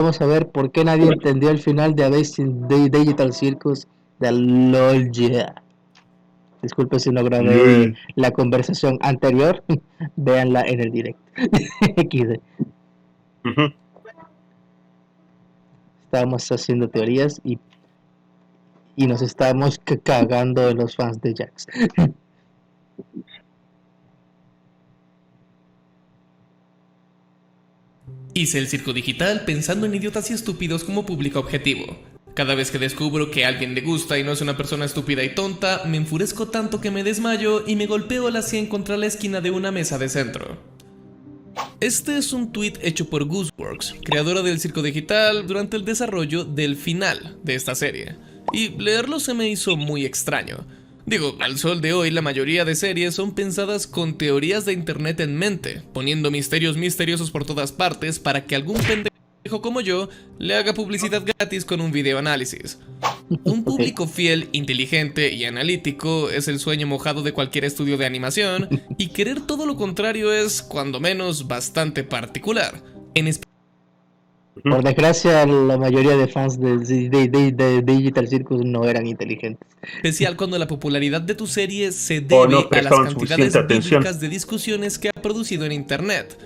vamos a ver por qué nadie entendió el final de Amazing Digital Circus de LOL Yeah. Disculpe si no grabé LOL. la conversación anterior. Véanla en el directo. XD. Ujú. Estábamos haciendo teorías y nos estábamos cagando de los fans de Jax. Hice el circo digital pensando en idiotas y estúpidos como público objetivo. Cada vez que descubro que a alguien le gusta y no es una persona estúpida y tonta, me enfurezco tanto que me desmayo y me golpeo la sien contra la esquina de una mesa de centro. Este es un tweet hecho por Gooseworks, creadora del circo digital, durante el desarrollo del final de esta serie. Y leerlo se me hizo muy extraño. Digo, al sol de hoy la mayoría de series son pensadas con teorías de internet en mente, poniendo misterios misteriosos por todas partes para que algún pendejo como yo le haga publicidad gratis con un video análisis. Un público fiel, inteligente y analítico es el sueño mojado de cualquier estudio de animación, y querer todo lo contrario es, cuando menos, bastante particular. Por desgracia, la mayoría de fans de Digital Circus no eran inteligentes. Especial cuando la popularidad de tu serie se O debe no a las prestaban cantidades suficiente atención. bíblicas de discusiones que ha producido en internet.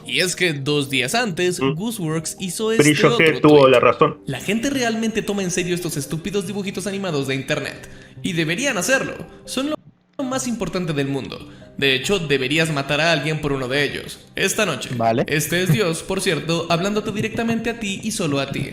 Y es que 2 días antes, Gooseworks hizo este Brillo otro que tuvo tweet. la razón. La gente realmente toma en serio estos estúpidos dibujitos animados de internet. Y deberían hacerlo. Son lo más importante del mundo. De hecho, deberías matar a alguien por uno de ellos. Esta noche. Vale. Este es Dios, por cierto, hablándote directamente a ti y solo a ti.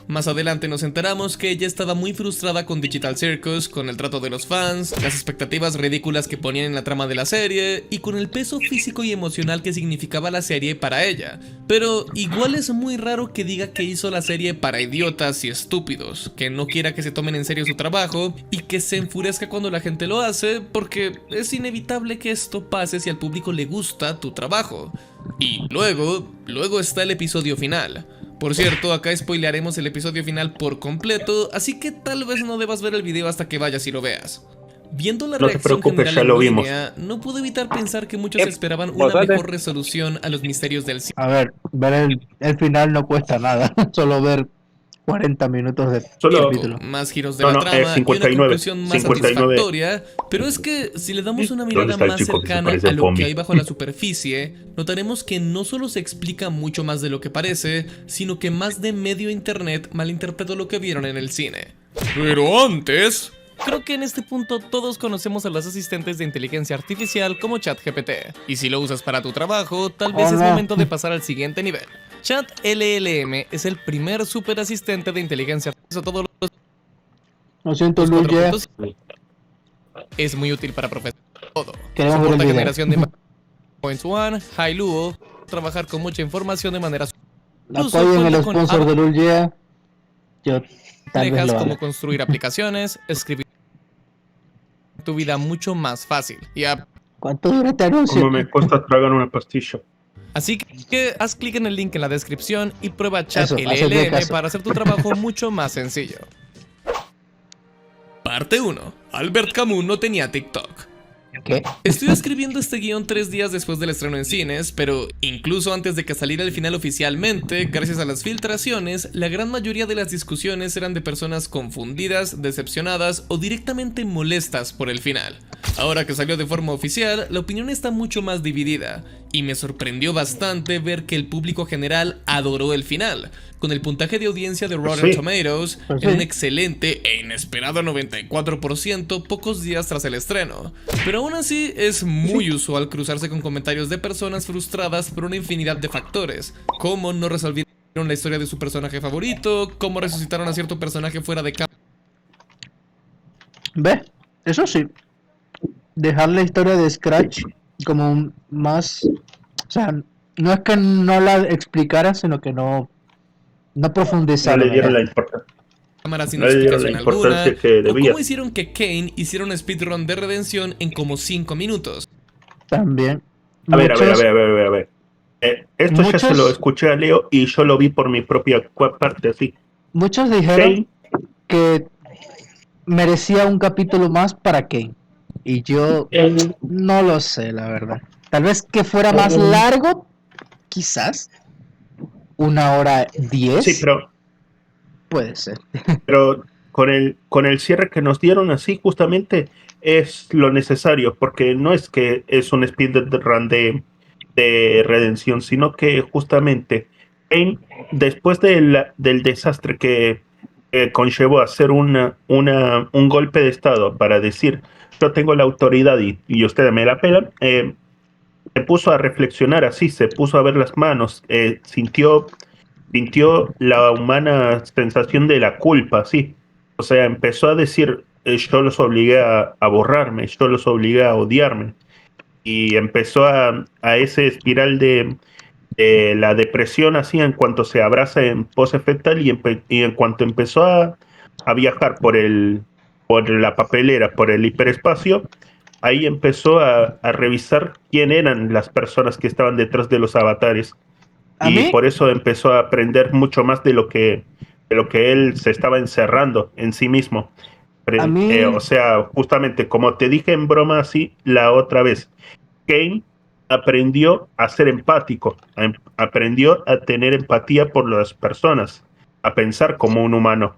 Más adelante nos enteramos que ella estaba muy frustrada con Digital Circus, con el trato de los fans, las expectativas ridículas que ponían en la trama de la serie y con el peso físico y emocional que significaba la serie para ella. Pero igual es muy raro que diga que hizo la serie para idiotas y estúpidos, que no quiera que se tomen en serio su trabajo y que se enfurezca cuando la gente lo hace, porque es inevitable que esto pase si al público le gusta tu trabajo. Y luego está el episodio final. Por cierto, acá spoilearemos el episodio final por completo, así que tal vez no debas ver el video hasta que vayas y lo veas. Viendo la No te reacción preocupes, general ya en lo vimos. línea, no pude evitar pensar que muchos esperaban una Posate. mejor resolución a los misterios del cine. A ver, ver el final no cuesta nada. Solo ver 40 minutos de Solo- capítulo. Más giros de No, la no, trama y una 59, conclusión más 59. satisfactoria, pero es que si le damos una mirada está el más chico que se cercana parece a a lo Pombi? que hay bajo la superficie, notaremos que no solo se explica mucho más de lo que parece, sino que más de medio internet malinterpretó lo que vieron en el cine. Pero antes... Creo que en este punto todos conocemos a los asistentes de inteligencia artificial como ChatGPT, y si lo usas para tu trabajo, tal vez es Hola. momento de pasar al siguiente nivel. ChatLLM es el primer super asistente de inteligencia artificial. Todos Lo siento, los Luis, 4 ya. puntos. Es muy útil para profesores. Todo. Queremos ver el Soporta video. generación de points one, high luo, trabajar con mucha información de manera incluso Apoyen el cuenta con sponsor de Lugia. Yo tal vez complejas lo como haga. construir aplicaciones, escribir tu vida mucho más fácil. Y ¿Cuánto dura este anuncio? Como me cuesta tragar una pastilla. así que haz clic en el link en la descripción y prueba Eso, hacedme ChatLLM caso. para hacer tu trabajo mucho más sencillo. Parte 1. Albert Camus no tenía TikTok. ¿Qué? Estoy escribiendo este guión 3 días después del estreno en cines, pero incluso antes de que saliera el final oficialmente, gracias a las filtraciones, la gran mayoría de las discusiones eran de personas confundidas, decepcionadas o directamente molestas por el final. Ahora que salió de forma oficial, la opinión está mucho más dividida, y me sorprendió bastante ver que el público general adoró el final, con el puntaje de audiencia de Rotten sí. Tomatoes Pues en sí. un excelente e inesperado 94% pocos días tras el estreno. Pero aún así es muy usual cruzarse con comentarios de personas frustradas por una infinidad de factores, como no resolvieron la historia de su personaje favorito, cómo resucitaron a cierto personaje fuera de cámara. ¿Ves? Eso sí. Dejar la historia de Scratch como más... O sea, no es que no la explicara, sino que no No profundizara. le dieron la ¿verdad? importancia. Sin No le dieron la explicación importancia alguna, que o debía. cómo hicieron que Kane hiciera un speedrun de redención en como 5 minutos. También. A ver. Muchos- Esto ya se lo muchos- escuché a Leo y yo lo vi por mi propia parte, así. Muchos dijeron Kane, que merecía un capítulo más para Kane. Y yo no lo sé, la verdad. Tal vez que fuera más largo, quizás. 1 hora 10. Sí, Puede ser. pero con el cierre que nos dieron así, justamente es lo necesario, porque no es que es un speedrun de redención, sino que justamente Kane, después del desastre que conllevó hacer un golpe de estado para decir yo tengo la autoridad y ustedes me la pelan, se puso a reflexionar así, se puso a ver las manos, sintió la humana sensación de la culpa, sí. O sea, empezó a decir, yo los obligué a borrarme, yo los obligué a odiarme. Y empezó a ese espiral de la depresión así en cuanto se abraza en pose fetal y en cuanto empezó a viajar por la papelera, por el hiperespacio, ahí empezó a revisar quién eran las personas que estaban detrás de los avatares. A Y mí, por eso empezó a aprender mucho más de lo que él se estaba encerrando en sí mismo. a mí, O sea, justamente como te dije en broma así la otra vez, Kane aprendió a ser empático, aprendió a tener empatía por las personas, a pensar como un humano.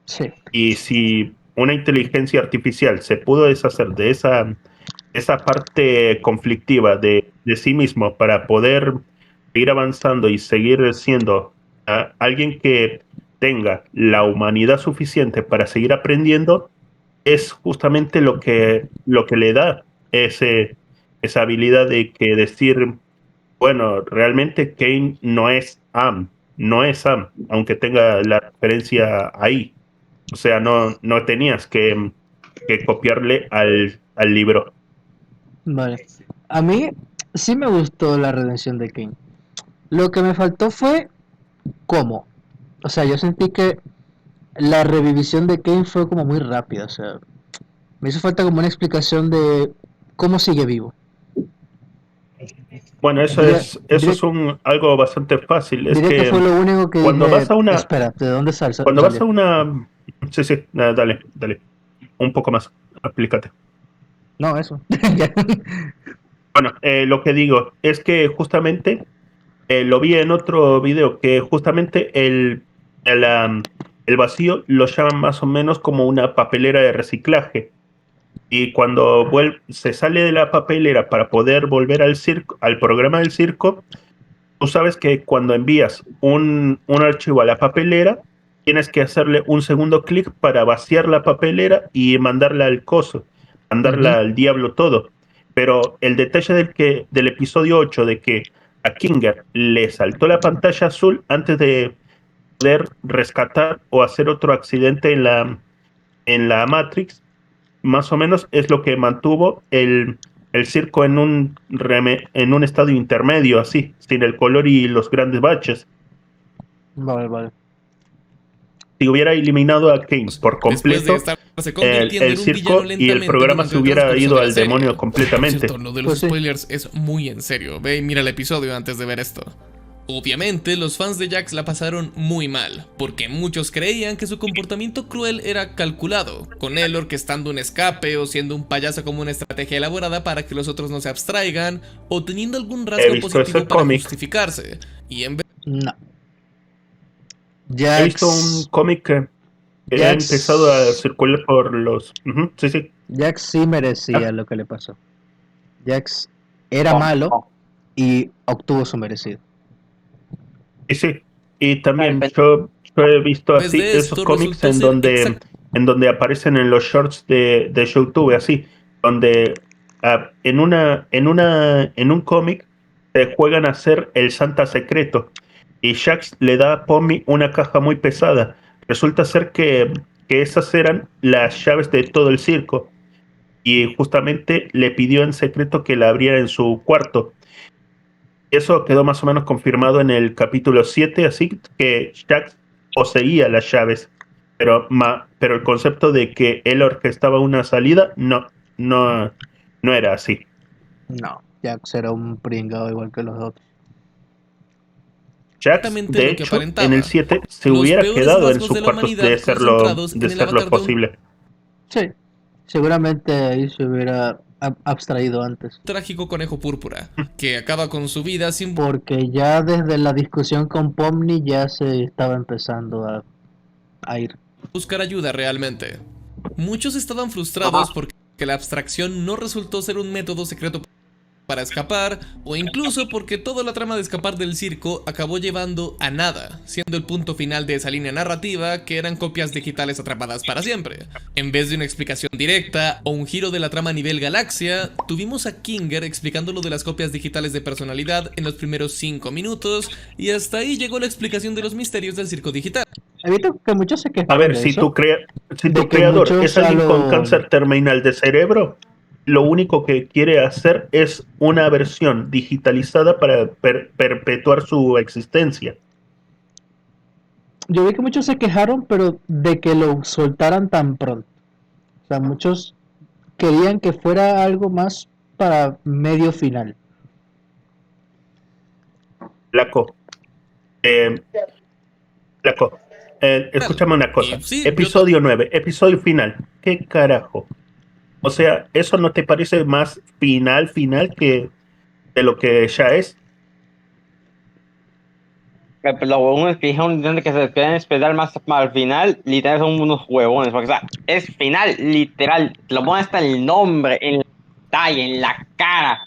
sí. Y si una inteligencia artificial se pudo deshacer de esa parte conflictiva de sí mismo para poder ir avanzando y seguir siendo alguien que tenga la humanidad suficiente para seguir aprendiendo, es justamente lo que le da esa habilidad de que decir, bueno, realmente Kane no es Am, no es Am, aunque tenga la referencia ahí. O sea, no tenías que copiarle al libro. Vale. A mí sí me gustó la redención de Kane. Lo que me faltó fue cómo. O sea, yo sentí que la revivisión de Kane fue como muy rápida. O sea, me hizo falta como una explicación de cómo sigue vivo. Bueno, eso es Diré, algo bastante fácil. Es diré que fue que lo único que cuando dije, vas a una, espera, ¿de dónde cuando vas salió? a una, sí, sí, dale, un poco más, aplícate. No, eso. Bueno, lo que digo es que justamente lo vi en otro video, que justamente el vacío lo llaman más o menos como una papelera de reciclaje. Y cuando se sale de la papelera para poder volver al circo, al programa del circo, tú sabes que cuando envías un archivo a la papelera, tienes que hacerle un segundo clic para vaciar la papelera y mandarla al coso, mandarla Ujú. al diablo todo. Pero el detalle del episodio 8 de que a Kinger le saltó la pantalla azul antes de poder rescatar o hacer otro accidente en la Matrix, más o menos es lo que mantuvo el circo en un estado intermedio, así, sin el color y los grandes baches. Vale, vale. Si hubiera eliminado a Kane por Después de completo, estarse convirtiendo el en un villano circo y el lentamente programa se durante el hubiera transcurso ido de la al serie. demonio Por completamente. cierto, lo de los Pues sí. spoilers es muy en serio. Ve y mira el episodio antes de ver esto. Obviamente, los fans de Jax la pasaron muy mal, porque muchos creían que su comportamiento cruel era calculado, con él orquestando un escape o siendo un payaso como una estrategia elaborada para que los otros no se abstraigan, o teniendo algún He rasgo visto positivo ese para cómic. justificarse. Y en vez No. He visto un Jax. cómic que ha empezado a Jax. circular por los... sí, sí. Jax sí merecía Ah, lo que le pasó. Jax era malo y obtuvo su merecido. sí, sí. Y también yo he visto así de esos esto cómics resultó ser en donde aparecen en los shorts de YouTube, así, donde en un cómic se juegan a ser el Santa secreto y Jax le da a Pommy una caja muy pesada. Resulta ser que esas eran las llaves de todo el circo y justamente le pidió en secreto que la abriera en su cuarto. Eso quedó más o menos confirmado en el capítulo 7, así que Jax poseía las llaves, pero el concepto de que él orquestaba una salida no, no era así. No, Jax era un pringado igual que los otros. Jax, exactamente de lo que hecho, en el aparentaba. 7 se Los hubiera peores quedado en rasgos su de la cuarto humanidad concentrados de en el ser lo avatar de un posible. Sí, seguramente ahí se hubiera abstraído antes. trágico conejo púrpura, que acaba con su vida sin Porque ya desde la discusión con Pomni ya se estaba empezando a ir. buscar ayuda realmente. Muchos estaban frustrados porque la abstracción no resultó ser un método secreto para escapar, o incluso porque toda la trama de escapar del circo acabó llevando a nada, siendo el punto final de esa línea narrativa que eran copias digitales atrapadas para siempre. En vez de una explicación directa o un giro de la trama a nivel galaxia, tuvimos a Kinger explicando lo de las copias digitales de personalidad en los primeros 5 minutos, y hasta ahí llegó la explicación de los misterios del circo digital. He visto que muchos se quejan A ver, de si eso, tu, si de tu que creador muchos es a alguien con lo... cáncer terminal de cerebro, lo único que quiere hacer es una versión digitalizada para perpetuar su existencia. Yo vi que muchos se quejaron, pero de que lo soltaran tan pronto. O sea, muchos querían que fuera algo más para medio final. Flaco, eh, flaco, escúchame una Y cosa. sí, Episodio 9, episodio final. ¿Qué carajo? O sea, ¿eso no te parece más final que de lo que ya es? Los huevones que dijeron que se pueden esperar más al final, literal son unos huevones. Porque, o sea, es final, literal. Te lo ponen hasta el nombre, en la talla, en la cara.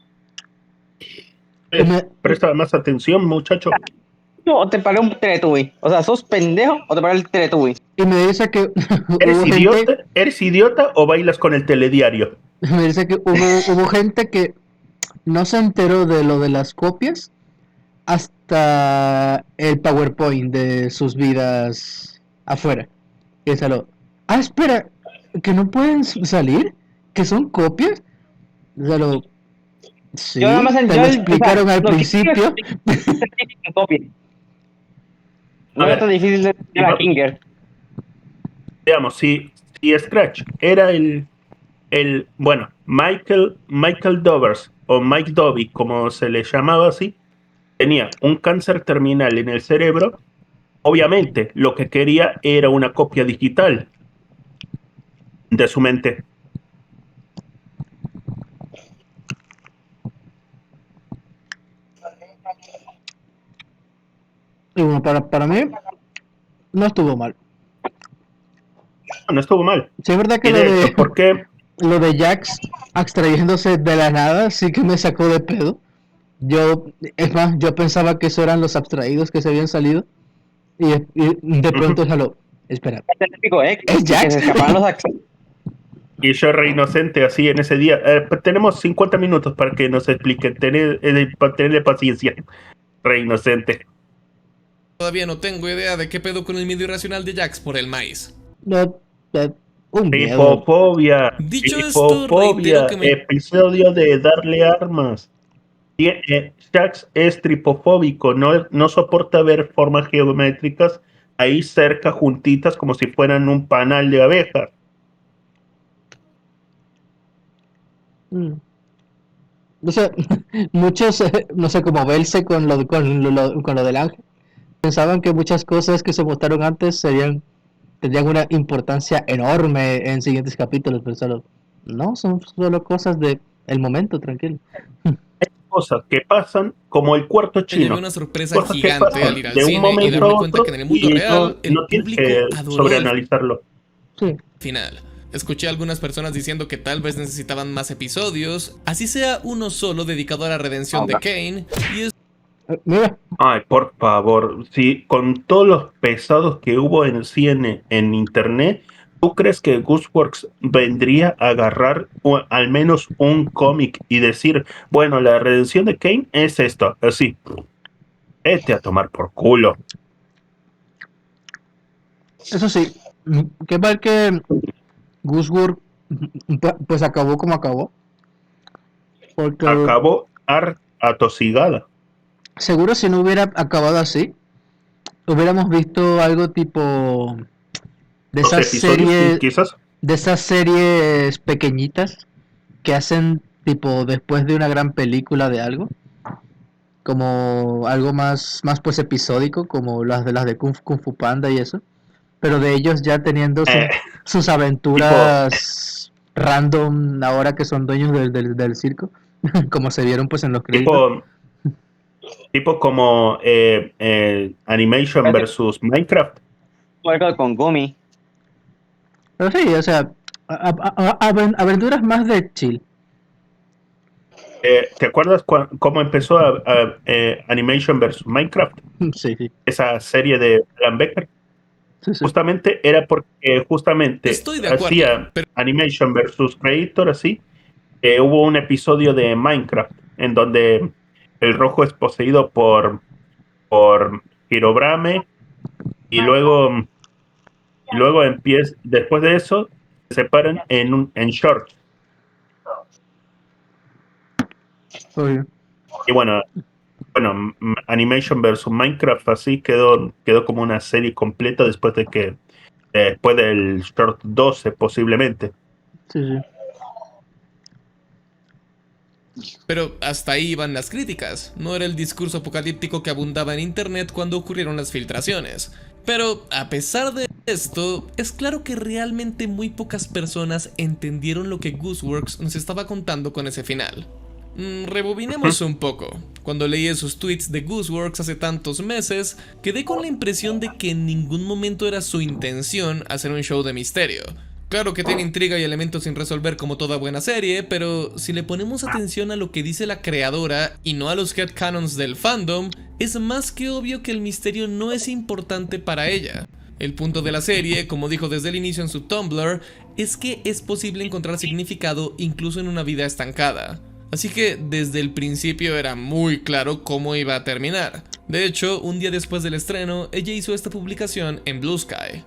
Presta más atención, muchacho. O te paré un Teletubby. O sea, ¿sos pendejo o te paré el Teletubby? Y me dice que ¿Eres idiota o bailas con el telediario? me dice que hubo gente que no se enteró de lo de las copias hasta el PowerPoint de sus vidas afuera. Y salió, espera, que no pueden salir, que son copias. Salió, sí, Yo nada más te lo explicaron al principio. No era tan difícil de explicar a Kinger. Digamos, si Scratch era bueno, Michael Dovers o Mike Dobby, como se le llamaba así, tenía un cáncer terminal en el cerebro. Obviamente, lo que quería era una copia digital de su mente. Y bueno, para mí no estuvo mal. No estuvo mal. Sí, es verdad que Y de hecho, ¿por qué? Lo de Jax extrayéndose de la nada sí que me sacó de pedo. Es más, yo pensaba que eso eran los abstraídos que se habían salido. Y de pronto salió, espera, ¿es Jax? Y yo re inocente así en ese día. Tenemos 50 minutos para que nos expliquen. Tenerle paciencia. Re inocente. Todavía no tengo idea de qué pedo con el miedo irracional de Jax por el maíz. Un miedo. Tripofobia. Dicho esto, reitero que me... Episodio de darle armas. Jax es tripofóbico. No soporta ver formas geométricas ahí cerca, juntitas, como si fueran un panal de abejas. O sea, muchos, no sé, como verse con lo del ángel, pensaban que muchas cosas que se mostraron antes tendrían una importancia enorme en siguientes capítulos, pero no, son solo cosas de el momento, tranquilo. Hay cosas que pasan como el cuarto chino. Llevé una sorpresa gigante al ir al cine y darme cuenta que en el mundo y real el no tienes público que adoró sobreanalizarlo. Sí. final. Escuché a algunas personas diciendo que tal vez necesitaban más episodios, así sea uno solo dedicado a la redención de Kane, y es... Mira. Ay, por favor, si con todos los pesados que hubo en cine, en internet, ¿tú crees que Ghostworks vendría a agarrar al menos un cómic y decir, bueno, la redención de Kane es esto, así? Vete a tomar por culo. Eso sí, qué mal que Ghostworks pues acabó como acabó. Porque acabó atosigada. Seguro si no hubiera acabado así, hubiéramos visto algo tipo de esas series, quizás. De esas series pequeñitas que hacen tipo después de una gran película de algo, como algo más pues episódico, como las de Kung Fu Panda y eso, pero de ellos ya teniendo sus aventuras random ahora que son dueños del circo, como se vieron pues en los créditos. Tipo como Animation versus Minecraft. Juego con Gumi. Pero sí, o sea, aventuras más de chill. ¿Te acuerdas cómo empezó Animation versus Minecraft? Sí, sí. Esa serie de Alan Becker. Sí, sí. Justamente era porque Estoy de acuerdo, hacía pero Animation versus Creator, así. Hubo un episodio de Minecraft en donde el rojo es poseído por Hirobrame y luego después de eso se separan en short. Obvio. Y bueno, Animation versus Minecraft así quedó como una serie completa después del short 12 posiblemente. Sí, sí. Pero hasta ahí iban las críticas, no era el discurso apocalíptico que abundaba en internet cuando ocurrieron las filtraciones. Pero a pesar de esto, es claro que realmente muy pocas personas entendieron lo que Gooseworks nos estaba contando con ese final. Rebobinemos un poco. Cuando leí esos tweets de Gooseworks hace tantos meses, quedé con la impresión de que en ningún momento era su intención hacer un show de misterio. Claro que tiene intriga y elementos sin resolver como toda buena serie, pero si le ponemos atención a lo que dice la creadora y no a los headcanons del fandom, es más que obvio que el misterio no es importante para ella. El punto de la serie, como dijo desde el inicio en su Tumblr, es que es posible encontrar significado incluso en una vida estancada. Así que desde el principio era muy claro cómo iba a terminar. De hecho, un día después del estreno, ella hizo esta publicación en Blue Sky.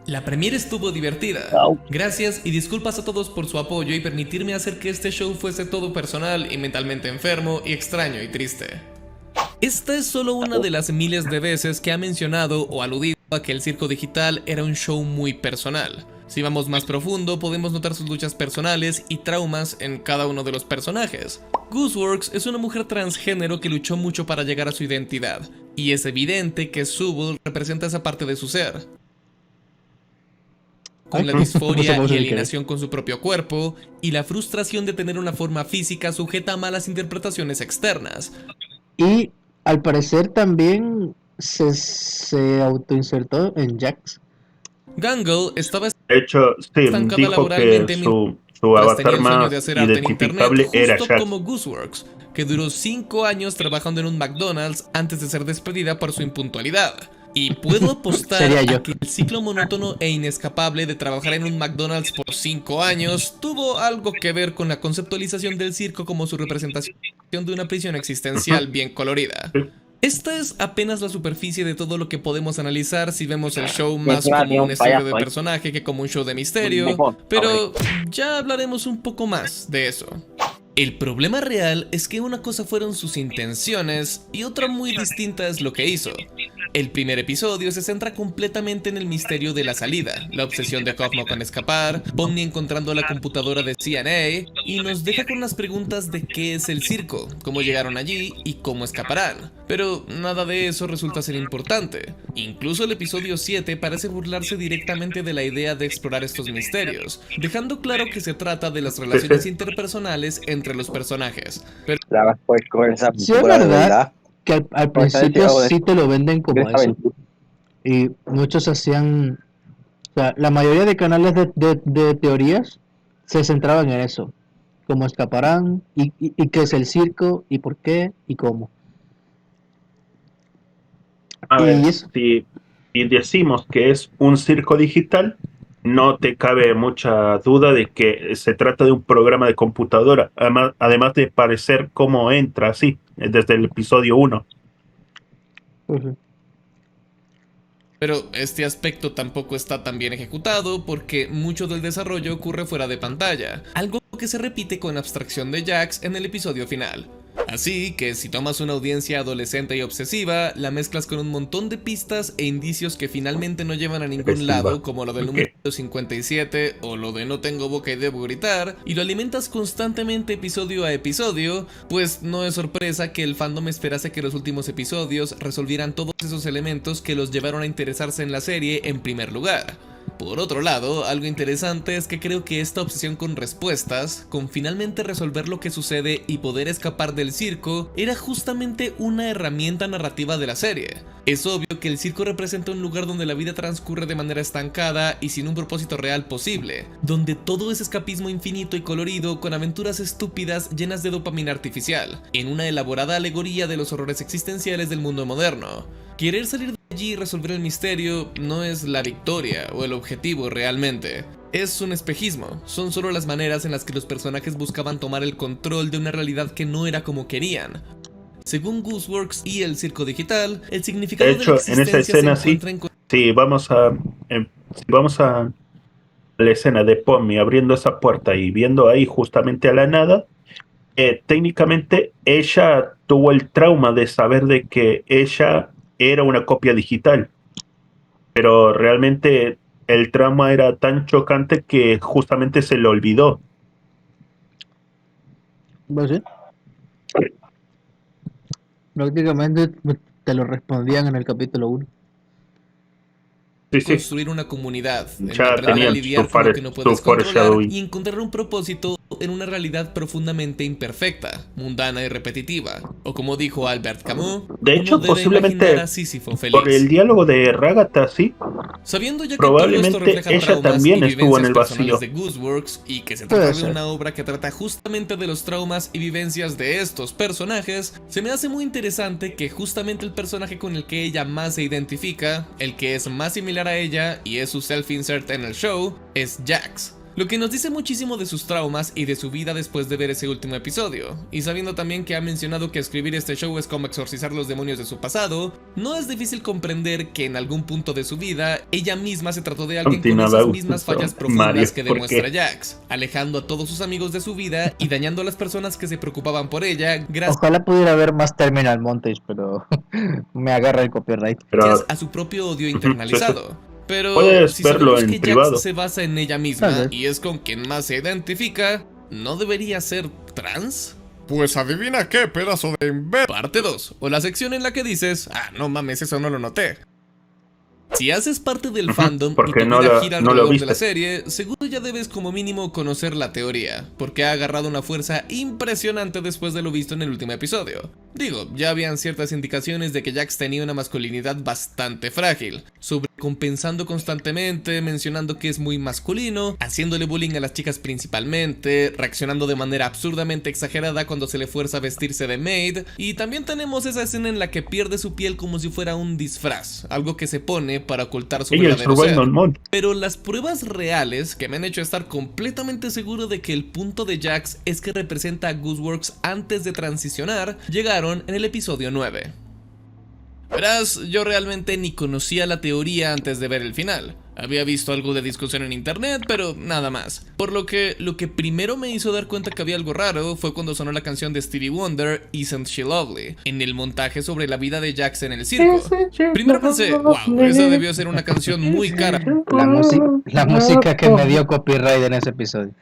La premiere estuvo divertida. Gracias y disculpas a todos por su apoyo y permitirme hacer que este show fuese todo personal y mentalmente enfermo y extraño y triste. Esta es solo una de las miles de veces que ha mencionado o aludido a que el circo digital era un show muy personal. Si vamos más profundo, podemos notar sus luchas personales y traumas en cada uno de los personajes. Gooseworks es una mujer transgénero que luchó mucho para llegar a su identidad, y es evidente que Subble representa esa parte de su ser. Con la disforia y alienación con su propio cuerpo, y la frustración de tener una forma física sujeta a malas interpretaciones externas. Y al parecer también se autoinsertó en Jax. Gangle estaba De hecho, sí, estancada dijo laboralmente que su mientras avatar tenía el sueño más de hacer arte en identificable internet, era justo Jax. como Gooseworks, que duró 5 años trabajando en un McDonald's antes de ser despedida por su impuntualidad. Y puedo apostar a que el ciclo monótono e inescapable de trabajar en un McDonald's por 5 años tuvo algo que ver con la conceptualización del circo como su representación de una prisión existencial bien colorida. Esta es apenas la superficie de todo lo que podemos analizar si vemos el show más como un estudio de personaje que como un show de misterio, pero ya hablaremos un poco más de eso. El problema real es que una cosa fueron sus intenciones y otra muy distinta es lo que hizo. El primer episodio se centra completamente en el misterio de la salida, la obsesión de Cosmo con escapar, Bonnie encontrando la computadora de CNA y nos deja con las preguntas de qué es el circo, cómo llegaron allí y cómo escaparán. Pero nada de eso resulta ser importante. Incluso el episodio 7 parece burlarse directamente de la idea de explorar estos misterios, dejando claro que se trata de las relaciones interpersonales entre los personajes. Pero sí es verdad que al principio sí te lo venden como eso. Y muchos hacían... O sea, la mayoría de canales de teorías se centraban en eso. Cómo escaparán, y qué es el circo, y por qué, y cómo. A ver, si decimos que es un circo digital, no te cabe mucha duda de que se trata de un programa de computadora, además de parecer cómo entra así, desde el episodio 1. Pero este aspecto tampoco está tan bien ejecutado porque mucho del desarrollo ocurre fuera de pantalla, algo que se repite con abstracción de Jax en el episodio final. Así que si tomas una audiencia adolescente y obsesiva, la mezclas con un montón de pistas e indicios que finalmente no llevan a ningún lado, como lo del número 57 o lo de no tengo boca y debo gritar, y lo alimentas constantemente episodio a episodio, pues no es sorpresa que el fandom esperase que los últimos episodios resolvieran todos esos elementos que los llevaron a interesarse en la serie en primer lugar. Por otro lado, algo interesante es que creo que esta obsesión con respuestas, con finalmente resolver lo que sucede y poder escapar del circo, era justamente una herramienta narrativa de la serie. Es obvio que el circo representa un lugar donde la vida transcurre de manera estancada y sin un propósito real posible, donde todo es escapismo infinito y colorido con aventuras estúpidas llenas de dopamina artificial, en una elaborada alegoría de los horrores existenciales del mundo moderno. Querer salir de allí y resolver el misterio no es la victoria o el objetivo realmente. Es un espejismo, son solo las maneras en las que los personajes buscaban tomar el control de una realidad que no era como querían. Según Gooseworks y el circo digital, el significado De hecho, de la en esa existencia escena se sí, encuentra en... si vamos a la escena de Pommy abriendo esa puerta y viendo ahí justamente a la nada, técnicamente ella tuvo el trauma de saber de que ella era una copia digital, pero realmente el trauma era tan chocante que justamente se lo olvidó. Pues sí, prácticamente te lo respondían en el capítulo 1. Sí, sí, construir una comunidad, en ya aprender a tenían lidiar su con lo que no puedes controlar foreshadowing. y encontrar un propósito en una realidad profundamente imperfecta, mundana y repetitiva. O como dijo Albert Camus, De hecho, uno debe posiblemente imaginar a Sísifo feliz. Por el diálogo de Ragata, sí, Sabiendo ya que todo esto probablemente refleja ella traumas también y estuvo en vivencias el personales vacío. de Gooseworks y que se Puede trata de ser. una obra que trata justamente de los traumas y vivencias de estos personajes, se me hace muy interesante que justamente el personaje con el que ella más se identifica, el que es más similar a ella y es su self-insert en el show, es Jax. Lo que nos dice muchísimo de sus traumas y de su vida después de ver ese último episodio, y sabiendo también que ha mencionado que escribir este show es como exorcizar los demonios de su pasado, no es difícil comprender que en algún punto de su vida, ella misma se trató de alguien con esas mismas fallas profundas que demuestra Jax, alejando a todos sus amigos de su vida y dañando a las personas que se preocupaban por ella gracias Ojalá pudiera haber más Terminal Montage, pero me agarra el copyright. Pero a su propio odio internalizado. Pero puedes si verlo sabemos en que privado. Jax se basa en ella misma Tal vez. y es con quien más se identifica, ¿no debería ser trans? Pues adivina qué, pedazo de imbécil. Parte 2, o la sección en la que dices, no mames, eso no lo noté. Si haces parte del fandom y porque tu no vida lo- gira no lo alrededor de la viste. serie, seguro ya debes como mínimo conocer la teoría, porque ha agarrado una fuerza impresionante después de lo visto en el último episodio. Digo, ya habían ciertas indicaciones de que Jax tenía una masculinidad bastante frágil, sobrecompensando constantemente, mencionando que es muy masculino, haciéndole bullying a las chicas principalmente, reaccionando de manera absurdamente exagerada cuando se le fuerza a vestirse de maid, y también tenemos esa escena en la que pierde su piel como si fuera un disfraz, algo que se pone para ocultar su Ella es verdadero ser. Survival Mode. Pero las pruebas reales que me han hecho estar completamente seguro de que el punto de Jax es que representa a Gooseworks antes de transicionar, llegaron en el episodio 9. Verás, yo realmente ni conocía la teoría antes de ver el final. Había visto algo de discusión en internet, pero nada más. Por lo que primero me hizo dar cuenta que había algo raro fue cuando sonó la canción de Stevie Wonder, Isn't She Lovely, en el montaje sobre la vida de Jax en el circo. Primero pensé, wow, esa debió ser una canción muy cara La música que me dio copyright en ese episodio.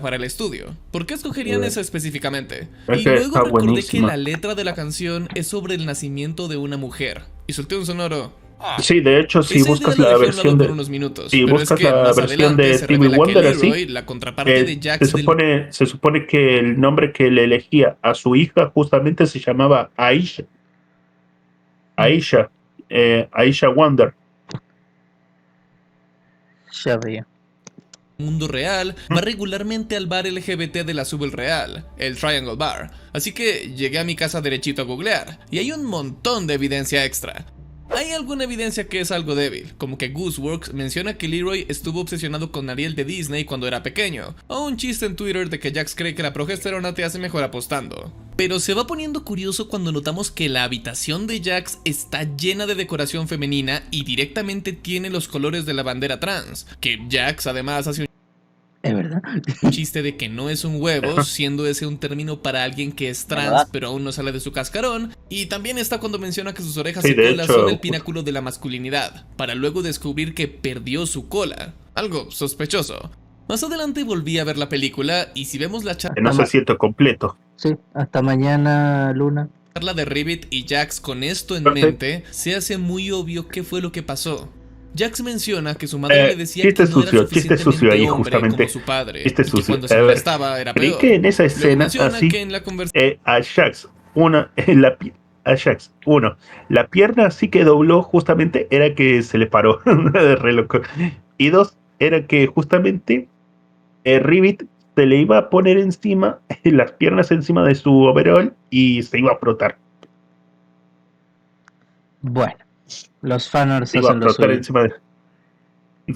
para el estudio. ¿Por qué escogerían esa específicamente? Es Y que luego está recordé que buenísima. la letra de la canción es sobre el nacimiento de una mujer. Y solté un sonoro. Sí, de hecho, si Esa buscas idea la dejé a un lado versión por de... unos minutos, si pero buscas es que la más versión adelante de se Stevie revela Wonder, que así, Leroy, la contraparte de Jax se supone que el nombre que le elegía a su hija justamente se llamaba Aisha. Aisha Wonder. Ya veía. mundo real, va regularmente al bar LGBT de la Subel Real, el Triangle Bar, así que llegué a mi casa derechito a googlear, y hay un montón de evidencia extra. Hay alguna evidencia que es algo débil, como que Gooseworks menciona que Leroy estuvo obsesionado con Ariel de Disney cuando era pequeño, o un chiste en Twitter de que Jax cree que la progesterona te hace mejor apostando. Pero se va poniendo curioso cuando notamos que la habitación de Jax está llena de decoración femenina y directamente tiene los colores de la bandera trans, que Jax además hace Es verdad. un chiste de que no es un huevo, siendo ese un término para alguien que es trans ¿Verdad? pero aún no sale de su cascarón, y también está cuando menciona que sus orejas Sí, y de cola hecho, son el pináculo de la masculinidad, para luego descubrir que perdió su cola, algo sospechoso. Más adelante volví a ver la película y si vemos la Que no se siente completo. Sí, hasta mañana, Luna. charla de Ribbit y Jax con esto en Perfecto. mente, se hace muy obvio qué fue lo que pasó. Jax menciona que su madre le decía que chiste no era sucio, chiste suficientemente sucio ahí, hombre justamente. como su padre, Chiste y que sucio. cuando se A ver, molestaba era creí peor. que en esa Luego escena, menciona así, que en la conversación a Jax, a Jax, la pierna así que dobló justamente era que se le paró, de re loco. Y dos, era que justamente Ribbit se le iba a poner encima, las piernas encima de su overall y se iba a frotar. Bueno, los fanarts Se iba a hacen lo frotar suyo. encima de...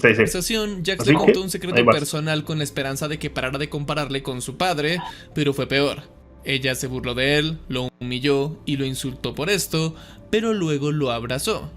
Sí, sí. conversación, Jax Así le contó que, un ahí secreto vas. personal con la esperanza de que parara de compararle con su padre, pero fue peor. Ella se burló de él, lo humilló y lo insultó por esto, pero luego lo abrazó.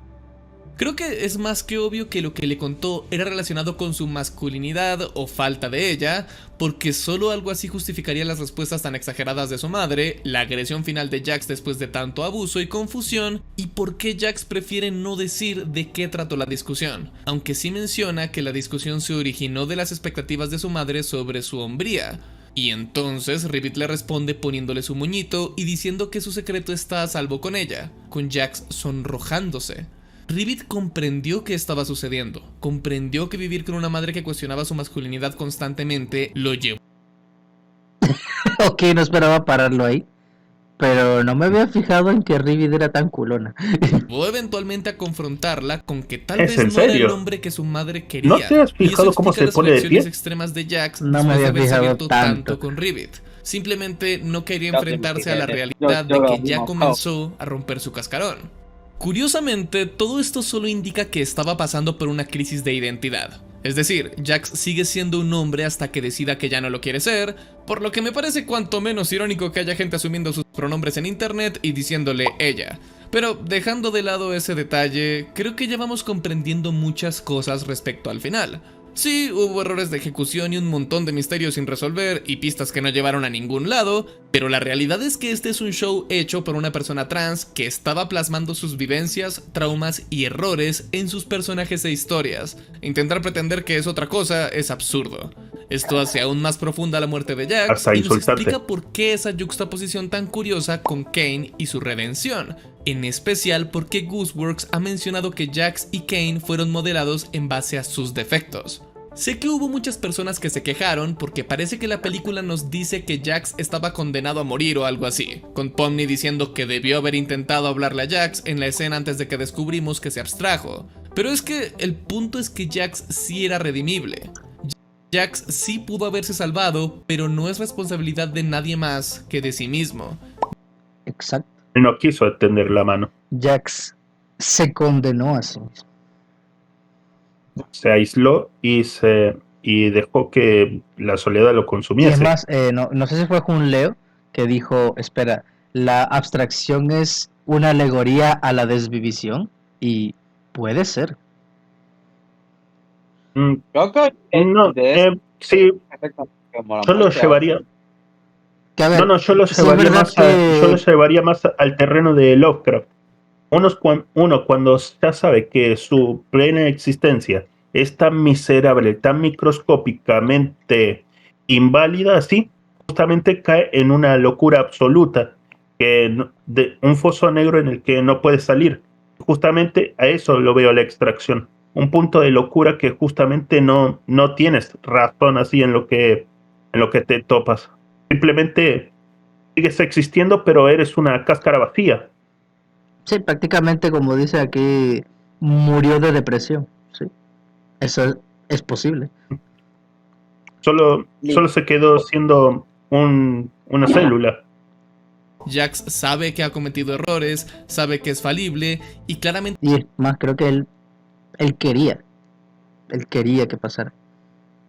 Creo que es más que obvio que lo que le contó era relacionado con su masculinidad o falta de ella, porque solo algo así justificaría las respuestas tan exageradas de su madre, la agresión final de Jax después de tanto abuso y confusión, y por qué Jax prefiere no decir de qué trató la discusión, aunque sí menciona que la discusión se originó de las expectativas de su madre sobre su hombría. Y entonces Ribbit le responde poniéndole su moñito y diciendo que su secreto está a salvo con ella, con Jax sonrojándose. Ribbit comprendió qué estaba sucediendo, comprendió que vivir con una madre que cuestionaba su masculinidad constantemente lo llevó Ok, no esperaba pararlo ahí. Pero no me había fijado en que Ribbit era tan culona. eventualmente a confrontarla con que tal ¿Es vez en no era el serio? hombre que su madre quería. ¿No te has Y eso fijado cómo explica se las pone de reacciones pie? extremas de Jax No me después de había haberse fijado abierto tanto. tanto con Ribbit. Simplemente no quería Yo enfrentarse a la yo realidad lo de que vi ya mojado. comenzó a romper su cascarón. Curiosamente, todo esto solo indica que estaba pasando por una crisis de identidad. Es decir, Jax sigue siendo un hombre hasta que decida que ya no lo quiere ser, por lo que me parece cuanto menos irónico que haya gente asumiendo sus pronombres en internet y diciéndole ella. Pero dejando de lado ese detalle, creo que ya vamos comprendiendo muchas cosas respecto al final. Sí, hubo errores de ejecución y un montón de misterios sin resolver y pistas que no llevaron a ningún lado, pero la realidad es que este es un show hecho por una persona trans que estaba plasmando sus vivencias, traumas y errores en sus personajes e historias. Intentar pretender que es otra cosa es absurdo. Esto hace aún más profunda la muerte de Jax Hasta y nos insultarte. explica por qué esa yuxtaposición tan curiosa con Kane y su redención. En especial porque Gooseworks ha mencionado que Jax y Kane fueron modelados en base a sus defectos. Sé que hubo muchas personas que se quejaron porque parece que la película nos dice que Jax estaba condenado a morir o algo así, con Pomni diciendo que debió haber intentado hablarle a Jax en la escena antes de que descubrimos que se abstrajo. Pero es que el punto es que Jax sí era redimible. Jax sí pudo haberse salvado, pero no es responsabilidad de nadie más que de sí mismo. Exacto. No quiso extender la mano. Jax se condenó a sí mismo. Se aisló y dejó que la soledad lo Y es consumiese. más, no sé si fue Jun Leo que dijo, espera, la abstracción es una alegoría a la desvivisión. Y puede ser. Mm, Creo que no, de eso sí, como la yo lo muerte, llevaría. Que a ver, No, yo lo sí es llevaría verdad más que... yo lo llevaría más al terreno de Lovecraft. Uno cuando ya sabe que su plena existencia es tan miserable, tan microscópicamente inválida, así, justamente cae en una locura absoluta, de un foso negro en el que no puede salir. Justamente a eso lo veo la extracción. Un punto de locura que justamente no tienes razón así en lo que te topas. Simplemente sigues existiendo, pero eres una cáscara vacía. Sí, prácticamente como dice aquí, murió de depresión. Sí, eso es posible. Solo se quedó siendo una célula. Jax sabe que ha cometido errores, sabe que es falible y claramente Y es más, creo que él quería que pasara.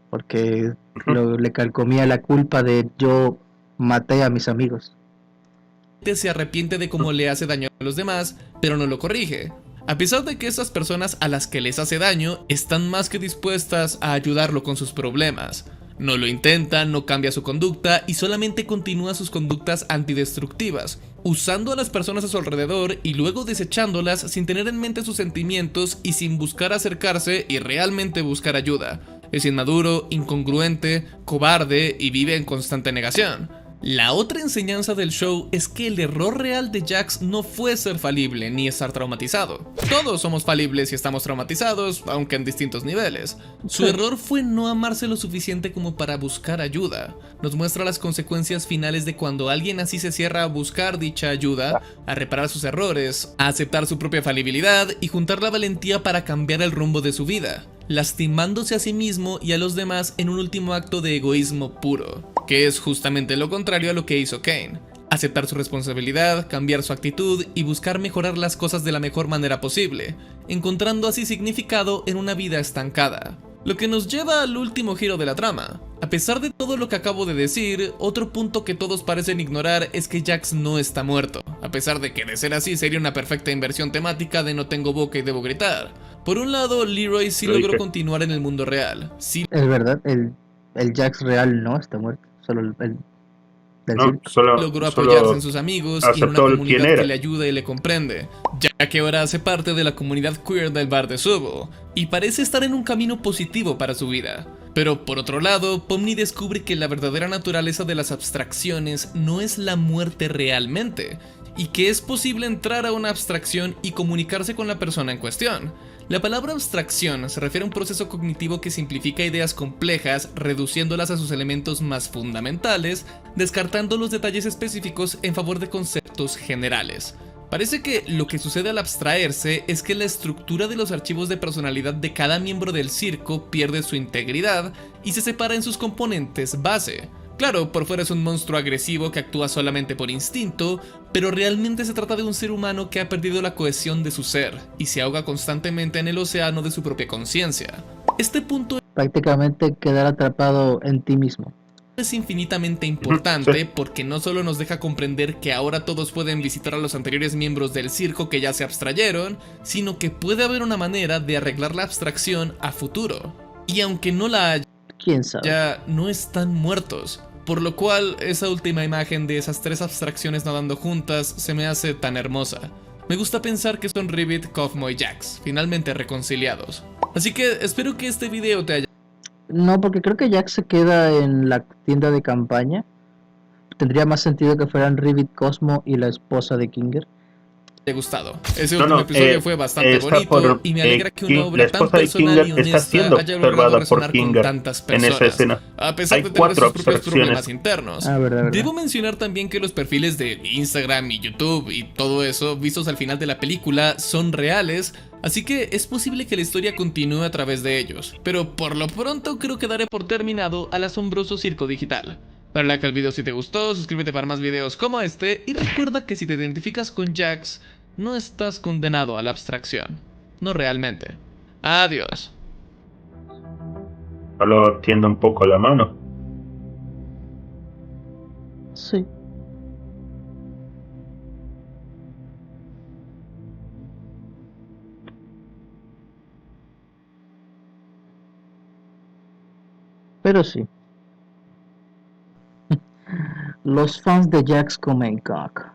Porque le calcomía la culpa de yo maté a mis amigos. se arrepiente de cómo le hace daño a los demás, pero no lo corrige. A pesar de que esas personas a las que les hace daño están más que dispuestas a ayudarlo con sus problemas. No lo intenta, no cambia su conducta y solamente continúa sus conductas antidestructivas, usando a las personas a su alrededor y luego desechándolas sin tener en mente sus sentimientos y sin buscar acercarse y realmente buscar ayuda. Es inmaduro, incongruente, cobarde y vive en constante negación. La otra enseñanza del show es que el error real de Jax no fue ser falible ni estar traumatizado. Todos somos falibles y estamos traumatizados, aunque en distintos niveles. Su error fue no amarse lo suficiente como para buscar ayuda. Nos muestra las consecuencias finales de cuando alguien así se cierra a buscar dicha ayuda, a reparar sus errores, a aceptar su propia falibilidad y juntar la valentía para cambiar el rumbo de su vida, lastimándose a sí mismo y a los demás en un último acto de egoísmo puro, que es justamente lo contrario a lo que hizo Kain. Aceptar su responsabilidad, cambiar su actitud y buscar mejorar las cosas de la mejor manera posible, encontrando así significado en una vida estancada. Lo que nos lleva al último giro de la trama. A pesar de todo lo que acabo de decir, otro punto que todos parecen ignorar es que Jax no está muerto, a pesar de que de ser así sería una perfecta inversión temática de no tengo boca y debo gritar. Por un lado, Leroy sí logró continuar en el mundo real. Sí, Es verdad, el Jax real no está muerto, solo el del No, circo. logró apoyarse en sus amigos y en una comunidad que le ayuda y le comprende, ya que ahora hace parte de la comunidad queer del bar de Subo, y parece estar en un camino positivo para su vida. Pero por otro lado, Pomni descubre que la verdadera naturaleza de las abstracciones no es la muerte realmente, y que es posible entrar a una abstracción y comunicarse con la persona en cuestión. La palabra abstracción se refiere a un proceso cognitivo que simplifica ideas complejas, reduciéndolas a sus elementos más fundamentales, descartando los detalles específicos en favor de conceptos generales. Parece que lo que sucede al abstraerse es que la estructura de los archivos de personalidad de cada miembro del circo pierde su integridad y se separa en sus componentes base. Claro, por fuera es un monstruo agresivo que actúa solamente por instinto, pero realmente se trata de un ser humano que ha perdido la cohesión de su ser y se ahoga constantemente en el océano de su propia conciencia. Este punto Prácticamente quedar atrapado en ti mismo. es infinitamente importante porque no solo nos deja comprender que ahora todos pueden visitar a los anteriores miembros del circo que ya se abstrayeron, sino que puede haber una manera de arreglar la abstracción a futuro. Y aunque no la haya, ¿Quién sabe? ya no están muertos. Por lo cual, esa última imagen de esas tres abstracciones nadando juntas se me hace tan hermosa. Me gusta pensar que son Rivet, Cosmo y Jax, finalmente reconciliados. Así que espero que este video te haya No, porque creo que Jax se queda en la tienda de campaña. Tendría más sentido que fueran Rivet, Cosmo y la esposa de Kinger. gustado. Ese último episodio fue bastante bonito y me alegra que una obra la tan esposa de personal Kinger y está honesta siendo haya logrado observada por resonar con Kinger tantas en esa personas, escena. a pesar Hay de tener 4 sus propios problemas abstracciones. internos. Verdad. Debo mencionar también que los perfiles de Instagram y YouTube y todo eso vistos al final de la película son reales, así que es posible que la historia continúe a través de ellos, pero por lo pronto creo que daré por terminado al asombroso circo digital. Dale like al video si te gustó, suscríbete para más videos como este y recuerda que si te identificas con Jax, no estás condenado a la abstracción. No realmente. Adiós. Solo tiende un poco la mano. Sí. Pero sí. Los fans de Jax comen caca.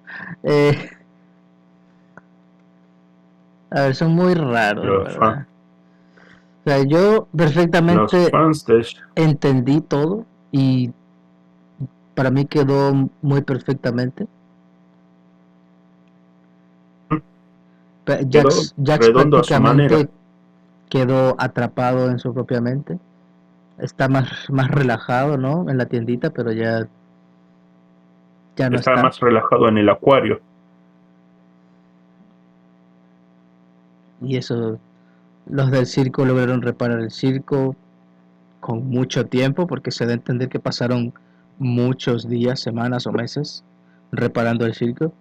A ver, son muy raros, Los ¿verdad? O sea, yo Los perfectamente fans de entendí todo y para mí quedó muy perfectamente. Jax redondo a su manera. prácticamente quedó atrapado en su propia mente. Está más relajado, ¿no? En la tiendita, pero ya no Está está. más relajado en el acuario. Y eso, los del circo lograron reparar el circo con mucho tiempo, porque se da a entender que pasaron muchos días, semanas o meses reparando el circo.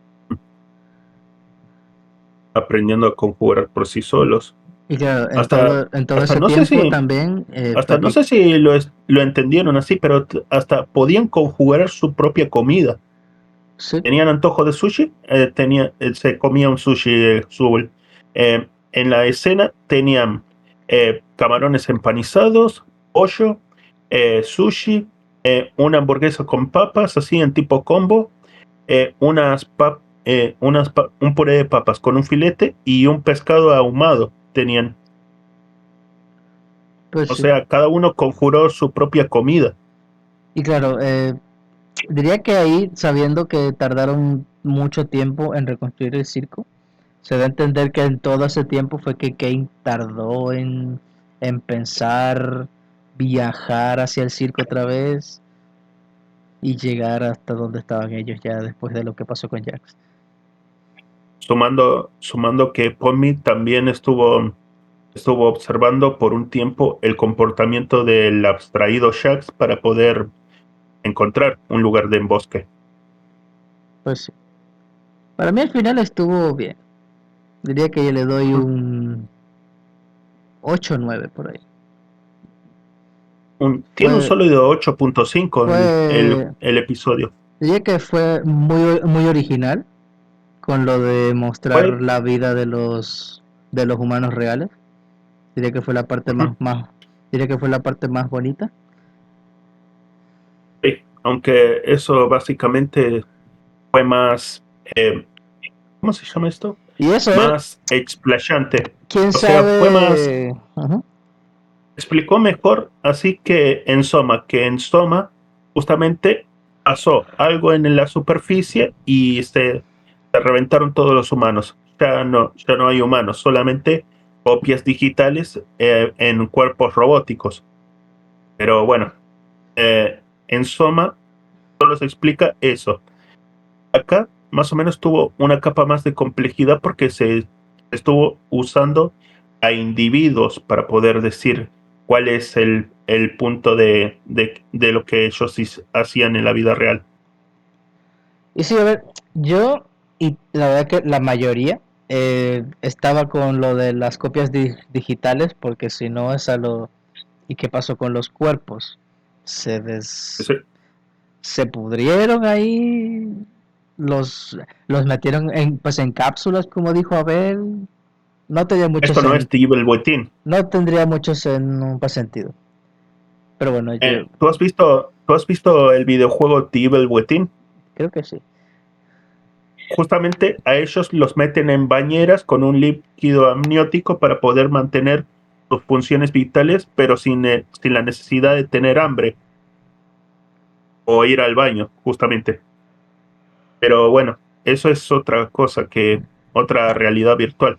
Aprendiendo a conjugar por sí solos. Y claro, Hasta en todo ese no sé tiempo si- también... Hasta no sé si lo entendieron así, pero hasta podían conjugar su propia comida. Sí, Tenían antojo de sushi, se comía un sushi Zul. En la escena tenían camarones empanizados, pollo, sushi, una hamburguesa con papas, así en tipo combo, un puré de papas con un filete y un pescado ahumado tenían. pues O sí. sea, cada uno conjuró su propia comida. Y claro, diría que ahí, sabiendo que tardaron mucho tiempo en reconstruir el circo, se da a entender que en todo ese tiempo fue que Kane tardó en pensar viajar hacia el circo otra vez y llegar hasta donde estaban ellos ya después de lo que pasó con Jax. Sumando que Pommy también estuvo observando por un tiempo el comportamiento del abstraído Shax para poder encontrar un lugar de embosque. Pues sí. Para mí al final estuvo bien. Diría que yo le doy un 8 o 9 por ahí. Tiene un Fue, sólido 8.5 fue, el episodio. diría que fue muy original con lo de mostrar Fue, la vida de los humanos reales. Diría que fue la parte diría que fue la parte más bonita. sí, aunque eso básicamente fue más, ¿cómo se llama esto? Y eso, Más explayante. quién O sea, fue más, sabe. Ajá. explicó mejor así que en Soma justamente pasó algo en la superficie y se reventaron todos los humanos. Ya no hay humanos, solamente copias digitales en cuerpos robóticos. Pero bueno, en Soma solo se explica eso. Acá más o menos tuvo una capa más de complejidad porque se estuvo usando a individuos para poder decir cuál es el punto de lo que ellos hacían en la vida real. Y sí, a ver, yo, y la verdad que la mayoría, estaba con lo de las copias digitales, porque si no es a lo... ¿Y qué pasó con los cuerpos? Se des... Ese- se pudrieron ahí, los metieron en, pues en cápsulas, como dijo Abel. No tenía mucho Esto no es Evil Within. no tendría mucho pues, sentido. Pero bueno, yo Tú has visto el videojuego The Evil Within? creo que sí. Justamente a ellos los meten en bañeras con un líquido amniótico para poder mantener sus funciones vitales, pero sin la necesidad de tener hambre o ir al baño, justamente. Pero bueno, eso es otra cosa otra realidad virtual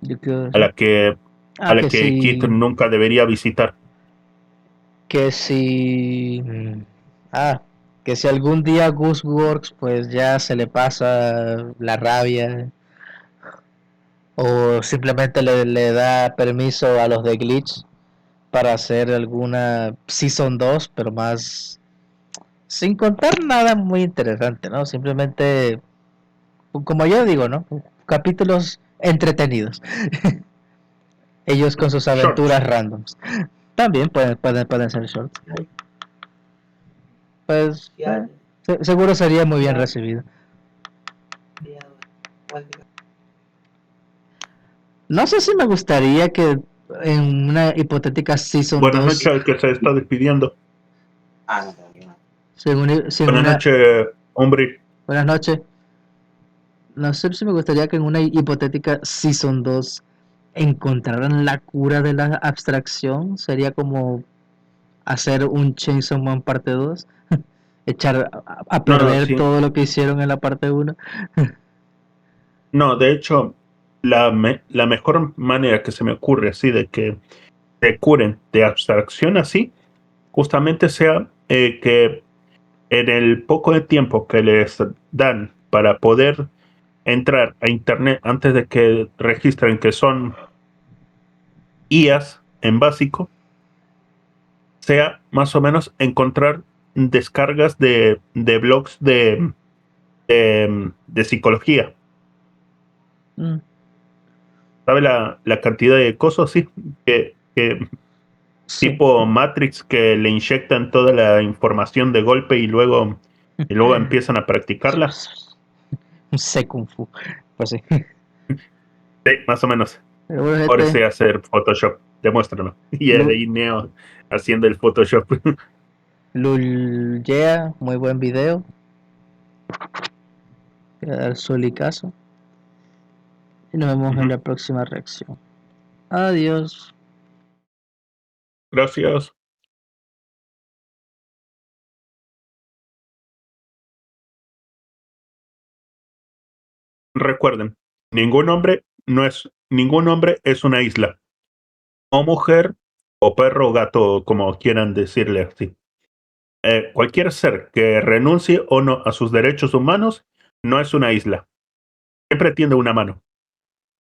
Yo creo a la que, a ah, la que Kit nunca debería visitar. que si ah, que si algún día Gus Works pues ya se le pasa la rabia o simplemente le da permiso a los de Glitch para hacer alguna Season 2 pero más sin contar nada muy interesante, ¿no? Simplemente, como yo digo, ¿no? Capítulos entretenidos. Ellos con sus Shorts. aventuras randoms. También pueden ser shorts. Pues seguro sería muy bien recibido. No sé si me gustaría que en una hipotética Season Buenas 2 noches al que se está despidiendo. si en Buenas una noches, hombre. buenas noches. No sé si me gustaría que en una hipotética Season 2 encontraran la cura de la abstracción. Sería como hacer un Chainsaw Man parte 2. Echar a No, no, perder sí. todo lo que hicieron en la parte 1. No, de hecho, la mejor manera que se me ocurre así de que se curen de abstracción así, justamente sea que en el poco de tiempo que les dan para poder entrar a internet antes de que registren que son IAs en básico, sea más o menos encontrar descargas de blogs de psicología. Mm, ¿Sabe la cantidad de cosas así que sí. tipo Matrix que le inyectan toda la información de golpe y luego empiezan a practicarla? Sé Kung Fu. Pues sí. Sí, más o menos. Pero bueno, Ahora gente, sé hacer Photoshop, demuéstralo. Y Lu- ahí Neo haciendo el Photoshop. Lul yeah, muy buen video. Voy a dar su caso. Y nos vemos en Ujú. la próxima reacción. Adiós. Gracias. recuerden, ningún hombre es una isla, o mujer, o perro, o gato, como quieran decirle así. Cualquier ser que renuncie o no a sus derechos humanos no es una isla. Siempre tiende una mano.